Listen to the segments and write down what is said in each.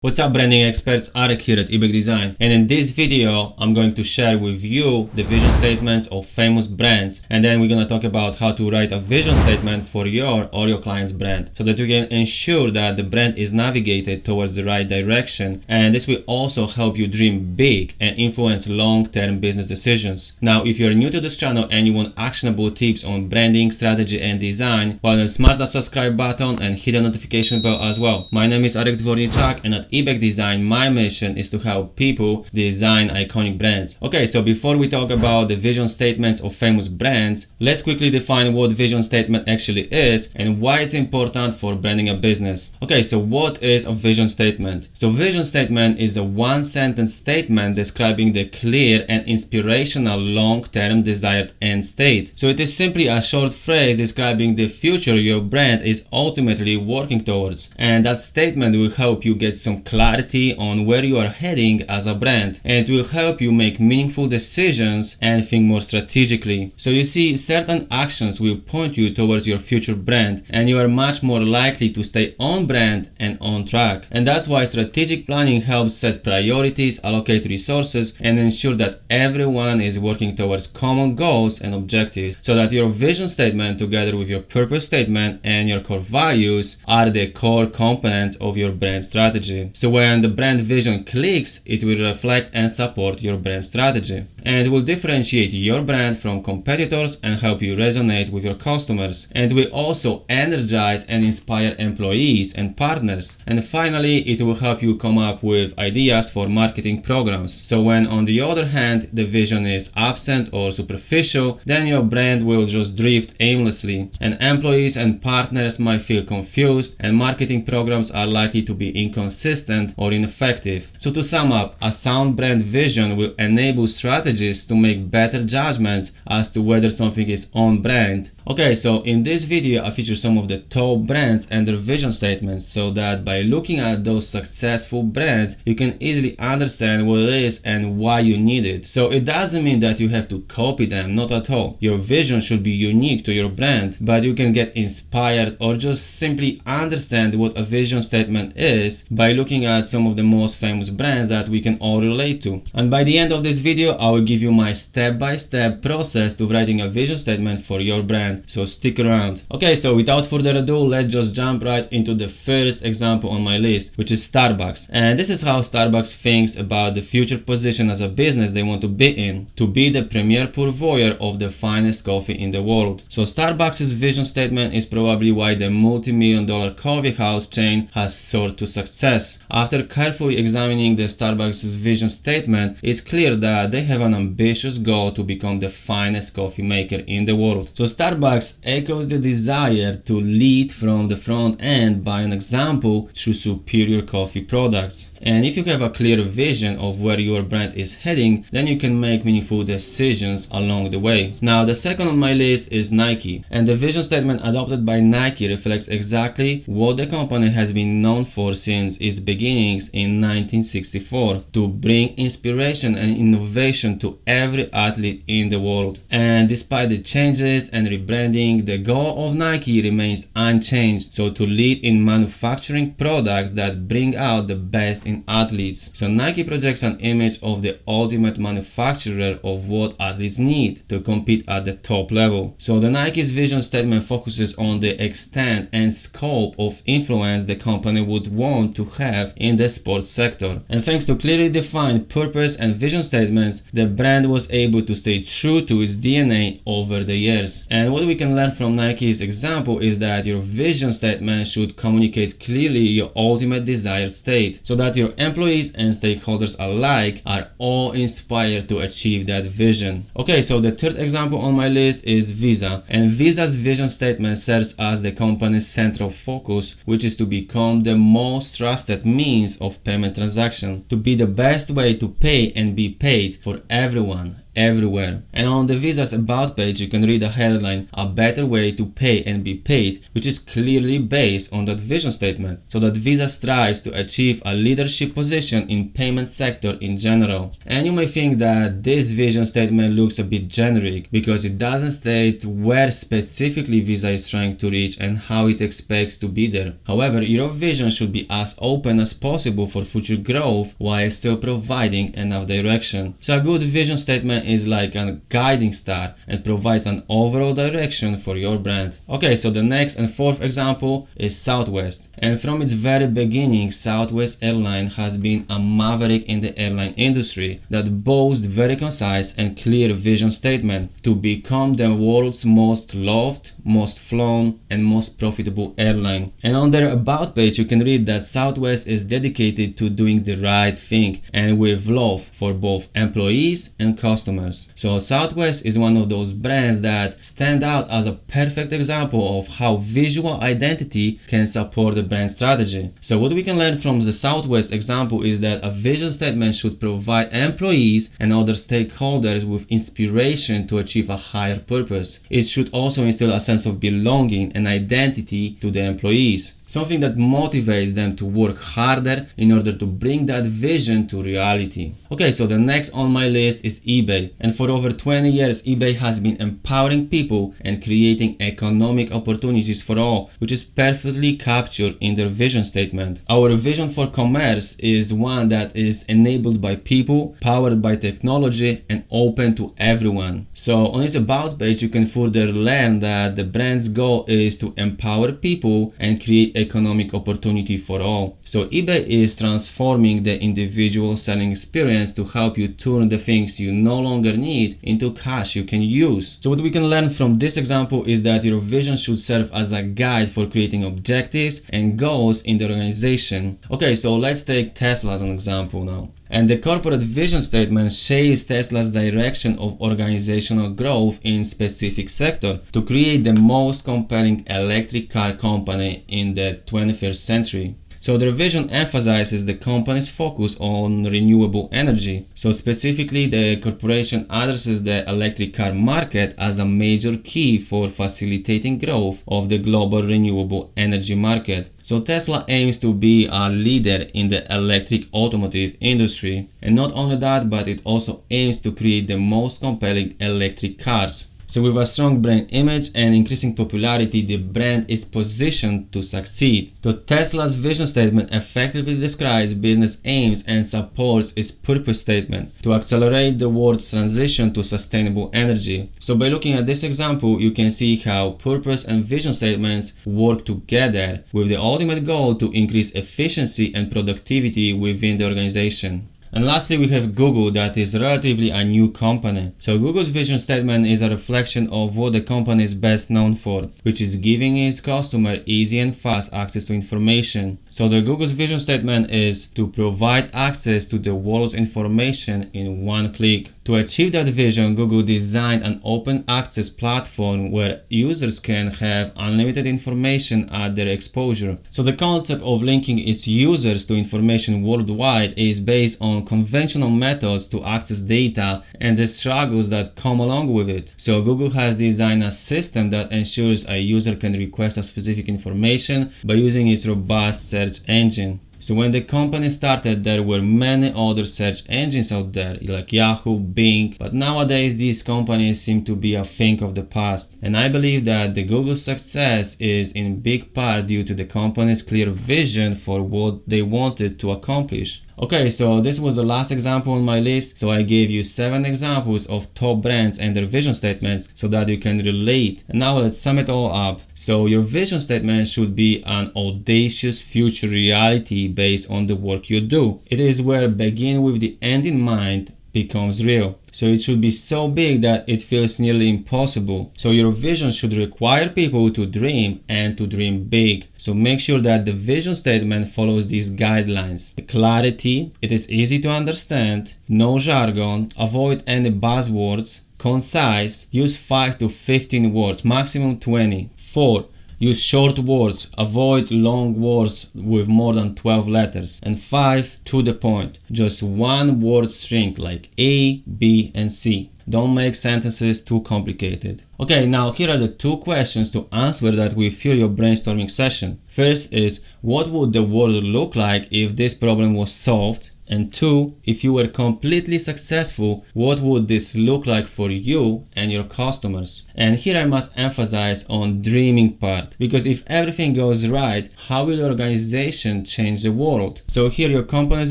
What's up, branding experts? Arek here at eBay Design, and in this video I'm going to share with you the vision statements of famous brands, and then we're going to talk about how to write a vision statement for your or your client's brand so that you can ensure that the brand is navigated towards the right direction, and this will also help you dream big and influence long-term business decisions. Now, if you're new to this channel and you want actionable tips on branding, strategy and design, well then smash that subscribe button and hit the notification bell as well. My name is Arek Dworniczak, and at eBay Design, my mission is to help people design iconic brands. Okay, so before we talk about the vision statements of famous brands, let's quickly define what vision statement actually is and why it's important for branding a business. Okay, so what is a vision statement? So vision statement is a one-sentence statement describing the clear and inspirational long-term desired end state. So it is simply a short phrase describing the future your brand is ultimately working towards, and that statement will help you get some clarity on where you are heading as a brand, and it will help you make meaningful decisions and think more strategically. So you see, certain actions will point you towards your future brand, and you are much more likely to stay on brand and on track. And that's why strategic planning helps set priorities, allocate resources, and ensure that everyone is working towards common goals and objectives, so that your vision statement together with your purpose statement and your core values are the core components of your brand strategy. So when the brand vision clicks, it will reflect and support your brand strategy, and it will differentiate your brand from competitors and help you resonate with your customers, and will also energize and inspire employees and partners. And finally, it will help you come up with ideas for marketing programs. So when on the other hand the vision is absent or superficial, then your brand will just drift aimlessly, and employees and partners might feel confused, and marketing programs are likely to be inconsistent or ineffective. So to sum up, a sound brand vision will enable strategists to make better judgments as to whether something is on brand. Okay, so in this video I feature some of the top brands and their vision statements, so that by looking at those successful brands you can easily understand what it is and why you need it. So it doesn't mean that you have to copy them, not at all. Your vision should be unique to your brand, but you can get inspired or just simply understand what a vision statement is by looking at some of the most famous brands that we can all relate to. And by the end of this video I will give you my step-by-step process to writing a vision statement for your brand, so stick around. Okay, so without further ado, let's just jump right into the first example on my list, which is Starbucks. And this is how Starbucks thinks about the future position as a business they want to be in: to be the premier purveyor of the finest coffee in the world. So Starbucks' vision statement is probably why the multi-million-dollar coffee house chain has soared to success. After carefully examining the Starbucks' vision statement, it's clear that they have an ambitious goal to become the finest coffee maker in the world. So Starbucks echoes the desire to lead from the front end by an example through superior coffee products. And if you have a clear vision of where your brand is heading, then you can make meaningful decisions along the way. Now, the second on my list is Nike, and the vision statement adopted by Nike reflects exactly what the company has been known for since its beginnings in 1964: to bring inspiration and innovation to every athlete in the world. And despite the changes and rebranding, the goal of Nike remains unchanged: so to lead in manufacturing products that bring out the best in athletes. So Nike projects an image of the ultimate manufacturer of what athletes need to compete at the top level. So the Nike's vision statement focuses on the extent and scope of influence the company would want to have in the sports sector. And thanks to clearly defined purpose and vision statements, the brand was able to stay true to its DNA over the years. And what we can learn from Nike's example is that your vision statement should communicate clearly your ultimate desired state, so that your employees and stakeholders alike are all inspired to achieve that vision. Okay, so the third example on my list is Visa, and Visa's vision statement serves as the company's central focus, which is to become the most trusted means of payment transaction, to be the best way to pay and be paid for everyone everywhere. And on the Visa's About page, you can read the headline, "A better way to pay and be paid," which is clearly based on that vision statement. So that Visa strives to achieve a leadership position in payment sector in general. And you may think that this vision statement looks a bit generic because it doesn't state where specifically Visa is trying to reach and how it expects to be there. However, your vision should be as open as possible for future growth while still providing enough direction. So a good vision statement is like a guiding star and provides an overall direction for your brand. Okay, so the next and fourth example is Southwest. And from its very beginning, Southwest Airline has been a maverick in the airline industry that boasts very concise and clear vision statement to become the world's most loved, most flown, and most profitable airline. And on their About page, you can read that Southwest is dedicated to doing the right thing and with love for both employees and customers. So Southwest is one of those brands that stand out as a perfect example of how visual identity can support the brand strategy. So what we can learn from the Southwest example is that a vision statement should provide employees and other stakeholders with inspiration to achieve a higher purpose. It should also instill a sense of belonging and identity to the employees, something that motivates them to work harder in order to bring that vision to reality. Okay, so the next on my list is eBay. And for over 20 years, eBay has been empowering people and creating economic opportunities for all, which is perfectly captured in their vision statement. Our vision for commerce is one that is enabled by people, powered by technology, and open to everyone. So on its About page, you can further learn that the brand's goal is to empower people and create economic opportunity for all. So eBay is transforming the individual selling experience to help you turn the things you no longer need into cash you can use. So what we can learn from this example is that your vision should serve as a guide for creating objectives and goals in the organization. Okay, so let's take Tesla as an example now. And the corporate vision statement shapes Tesla's direction of organizational growth in specific sector to create the most compelling electric car company in the 21st century. So their vision emphasizes the company's focus on renewable energy. So specifically, the corporation addresses the electric car market as a major key for facilitating growth of the global renewable energy market. So Tesla aims to be a leader in the electric automotive industry. And not only that, but it also aims to create the most compelling electric cars. So with a strong brand image and increasing popularity, the brand is positioned to succeed. So Tesla's vision statement effectively describes business aims and supports its purpose statement to accelerate the world's transition to sustainable energy. So by looking at this example, you can see how purpose and vision statements work together with the ultimate goal to increase efficiency and productivity within the organization. And lastly, we have Google, that is relatively a new company. So Google's vision statement is a reflection of what the company is best known for, which is giving its customer easy and fast access to information. So the Google's vision statement is to provide access to the world's information in one click. To achieve that vision, Google designed an open access platform where users can have unlimited information at their exposure. So the concept of linking its users to information worldwide is based on conventional methods to access data and the struggles that come along with it. So Google has designed a system that ensures a user can request a specific information by using its robust search engine. So when the company started, there were many other search engines out there, like Yahoo, Bing, but nowadays these companies seem to be a thing of the past. And I believe that the Google's success is in big part due to the company's clear vision for what they wanted to accomplish. Okay, so this was the last example on my list. So I gave you 7 examples of top brands and their vision statements so that you can relate. And now let's sum it all up. So your vision statement should be an audacious future reality based on the work you do. It is where begin with the end in mind becomes real. So it should be so big that it feels nearly impossible. So your vision should require people to dream and to dream big. So make sure that the vision statement follows these guidelines. The clarity, it is easy to understand, no jargon, avoid any buzzwords, concise, use 5 to 15 words, maximum 20. 4. Use short words, avoid long words with more than 12 letters. And 5, to the point. Just one word string like A, B, and C. Don't make sentences too complicated. Okay, now here are the 2 questions to answer that will fuel your brainstorming session. First is, what would the world look like if this problem was solved? And 2, if you were completely successful, what would this look like for you and your customers? And here I must emphasize on dreaming part, because if everything goes right, how will your organization change the world? So here your company's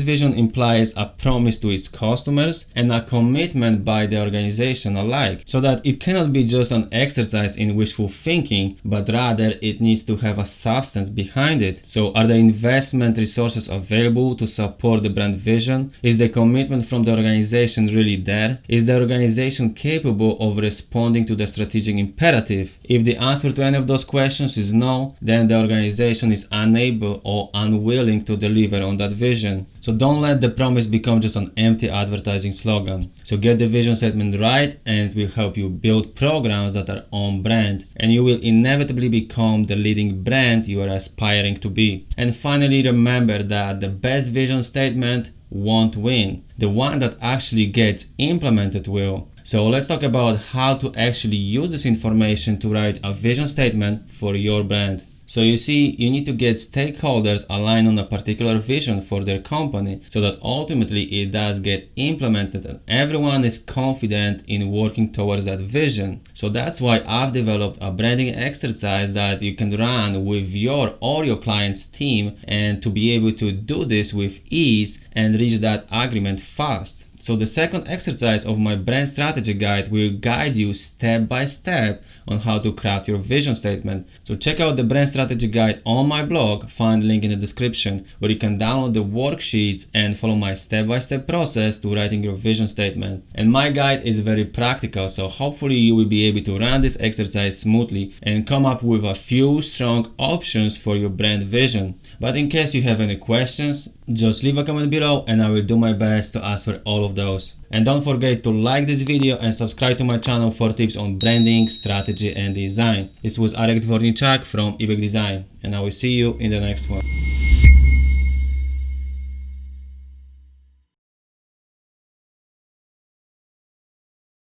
vision implies a promise to its customers and a commitment by the organization alike, so that it cannot be just an exercise in wishful thinking, but rather it needs to have a substance behind it. So are the investment resources available to support the brand vision? Is the commitment from the organization really there? Is the organization capable of responding to the strategic imperative? If the answer to any of those questions is no, then the organization is unable or unwilling to deliver on that vision. So don't let the promise become just an empty advertising slogan. So get the vision statement right, and it will help you build programs that are on brand, and you will inevitably become the leading brand you are aspiring to be. And finally, remember that the best vision statement won't win. The one that actually gets implemented will. So let's talk about how to actually use this information to write a vision statement for your brand. So you see, you need to get stakeholders aligned on a particular vision for their company so that ultimately it does get implemented and everyone is confident in working towards that vision. So that's why I've developed a branding exercise that you can run with your or your client's team, and to be able to do this with ease and reach that agreement fast. So the second exercise of my brand strategy guide will guide you step by step on how to craft your vision statement. So check out the brand strategy guide on my blog, find link in the description, where you can download the worksheets and follow my step-by-step process to writing your vision statement. And my guide is very practical, so hopefully you will be able to run this exercise smoothly and come up with a few strong options for your brand vision. But in case you have any questions, just leave a comment below and I will do my best to answer all of those. And don't forget to like this video and subscribe to my channel for tips on branding, strategy and design. This was Arek Dworniczak from eBay Design, and I will see you in the next one.